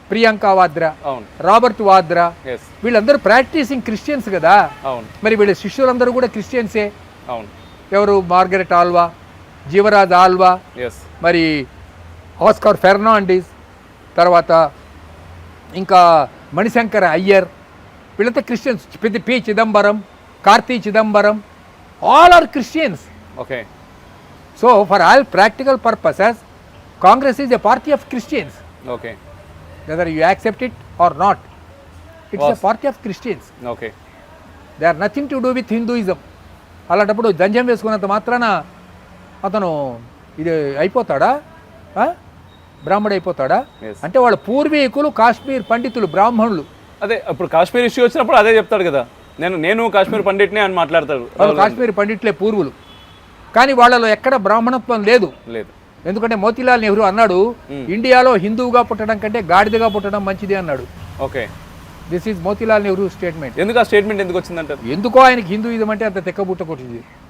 ప్రియాంక వాద్రా, అవును. Robert Vadra, yes. వీళ్ళందరూ practising Christians కదా. అవును. మరి వీళ్ళ శిష్యులందరూ కూడా క్రిస్టియన్సే. అవును. ఎవరు? Margaret Alva, Jeevaraj Alva, yes. మరి ఆస్కార్ ఫెర్నాండిస్, తర్వాత ఇంకా మణిశంకర అయ్యర్, వీళ్ళంతా Christians. P Chidambaram, Karti Chidambaram, all are Christians. Okay. So for all practical purposes Congress is a party of Christians. Okay. Whether you accept it or not, it's a party of Christians. Okay. They are nothing to do with Hinduism. అలాంటప్పుడు జంజం వేసుకున్నంత మాత్రాన అతను ఇది అయిపోతాడా? బ్రాహ్మడు అయిపోతాడా? Yes. అంటే వాళ్ళ పూర్వీకులు కాశ్మీర్ పండితులు, బ్రాహ్మణులు. అదే ఇప్పుడు కాశ్మీర్ ఇష్యూ వచ్చినప్పుడు అదే చెప్తాడు కదా, నేను కాశ్మీర్ పండిట్నే అని మాట్లాడతాడు. వాళ్ళు కాశ్మీర్ పండిట్లే పూర్వులు, కానీ వాళ్ళలో ఎక్కడ బ్రాహ్మణత్వం లేదు. లేదు. ఎందుకంటే మోతీలాల్ నెహ్రూ అన్నాడు, ఇండియాలో హిందువుగా పుట్టడం కంటే గాడిదగా పుట్టడం మంచిది అన్నాడు. Okay. This is Motilal Nehru statement. ఎందుకు ఆ స్టేట్మెంట్ ఎందుకు వచ్చిందంటారు? ఎందుకో ఆయనకి హిందూయిజం అంటే అంత తెక్కబుట్ట కొట్టింది.